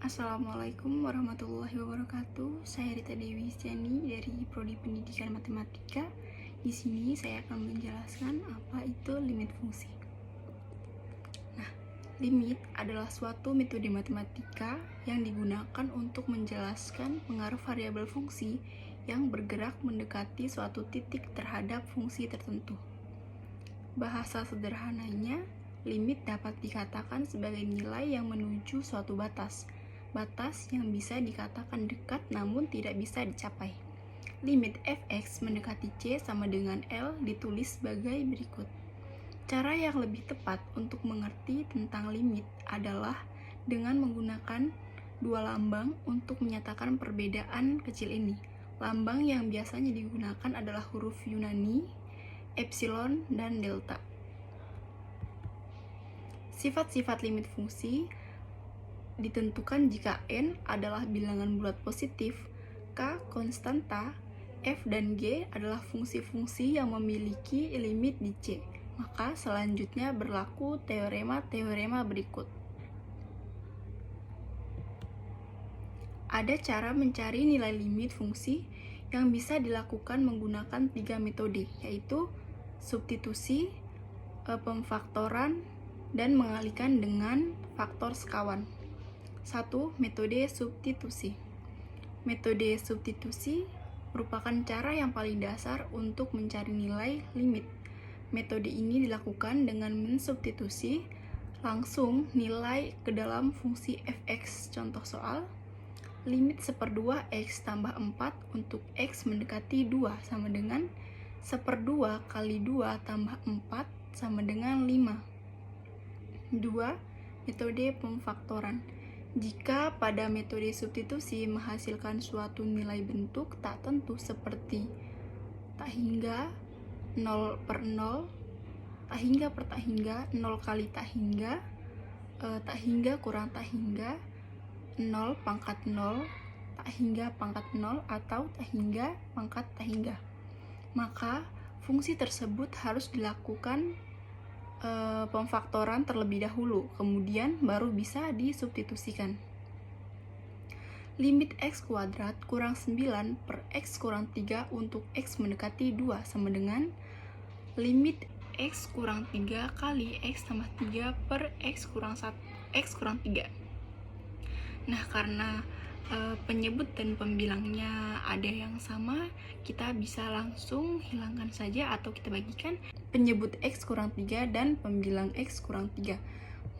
Assalamualaikum warahmatullahi wabarakatuh. Saya Rita Dewi Stiani dari Prodi Pendidikan Matematika. Di sini saya akan menjelaskan apa itu limit fungsi. Nah, limit adalah suatu metode matematika yang digunakan untuk menjelaskan pengaruh variabel fungsi yang bergerak mendekati suatu titik terhadap fungsi tertentu. Bahasa sederhananya, limit dapat dikatakan sebagai nilai yang menuju suatu batas yang bisa dikatakan dekat namun tidak bisa dicapai. Limit fx mendekati c sama dengan L ditulis sebagai berikut. Cara yang lebih tepat untuk mengerti tentang limit adalah dengan menggunakan dua lambang untuk menyatakan perbedaan kecil ini. Lambang yang biasanya digunakan adalah huruf Yunani, epsilon, dan delta. Sifat-sifat limit fungsi ditentukan jika n adalah bilangan bulat positif, k konstanta, f dan g adalah fungsi-fungsi yang memiliki limit di c. Maka selanjutnya berlaku teorema-teorema berikut. Ada cara mencari nilai limit fungsi yang bisa dilakukan menggunakan 3 metode, yaitu substitusi, pemfaktoran, dan mengalihkan dengan faktor sekawan. 1. Metode substitusi. Metode substitusi merupakan cara yang paling dasar untuk mencari nilai limit. Metode ini dilakukan dengan mensubstitusi langsung nilai ke dalam fungsi fx. Contoh soal, limit 1/2 x tambah 4 untuk x mendekati 2 sama dengan 1/2 kali 2 tambah 4 sama dengan 5. 2. Metode pemfaktoran. Jika pada metode substitusi menghasilkan suatu nilai bentuk tak tentu seperti tak hingga, 0/0, tak hingga per tak hingga, 0 kali tak hingga kurang tak hingga, 0 pangkat 0, tak hingga pangkat 0, atau tak hingga pangkat tak hingga, maka fungsi tersebut harus dilakukan pemfaktoran terlebih dahulu, kemudian baru bisa disubstitusikan. Limit x kuadrat kurang 9 per x kurang 3 untuk x mendekati 2 sama dengan limit x kurang 3 kali x tambah 3 per x kurang 3. Nah, karena penyebut dan pembilangnya ada yang sama, kita bisa langsung hilangkan saja atau kita bagikan penyebut x kurang 3 dan pembilang x kurang 3.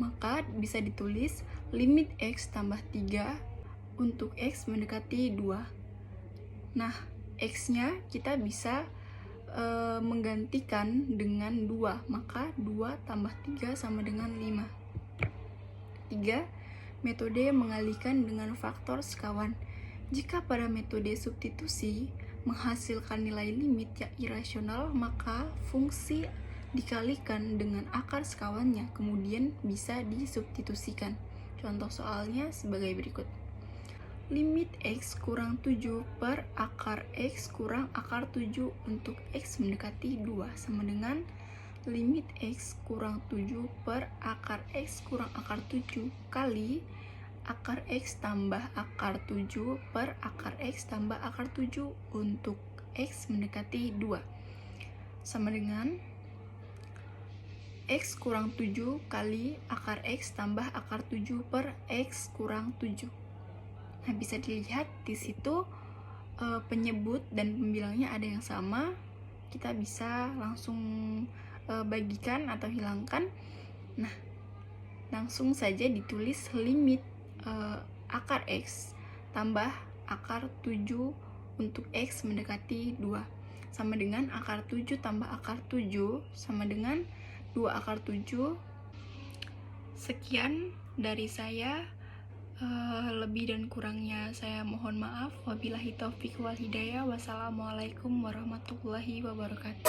Maka bisa ditulis limit x tambah 3 untuk x mendekati 2. Nah, x-nya kita bisa menggantikan dengan 2, maka 2 tambah 3 sama dengan 5. 3. Metode mengalihkan dengan faktor sekawan. Jika pada metode substitusi menghasilkan nilai limit yang irasional, maka fungsi dikalikan dengan akar sekawannya, kemudian bisa disubstitusikan. Contoh soalnya sebagai berikut. Limit x kurang 7 per akar x kurang akar 7 untuk x mendekati 2 sama dengan limit x kurang 7 per akar x kurang akar 7 kali akar x tambah akar 7 per akar x tambah akar 7 untuk x mendekati 2 sama dengan x kurang 7 kali akar x tambah akar 7 per x kurang 7. Nah, bisa dilihat di situ penyebut dan pembilangnya ada yang sama. Kita bisa langsung bagikan atau hilangkan. Nah, langsung saja ditulis limit akar x tambah akar 7 untuk x mendekati 2 sama dengan akar 7 tambah akar 7 sama dengan 2 akar 7. Sekian dari saya. Lebih dan kurangnya saya mohon maaf. Wabillahi taufiq wal hidayah. Wassalamualaikum warahmatullahi wabarakatuh.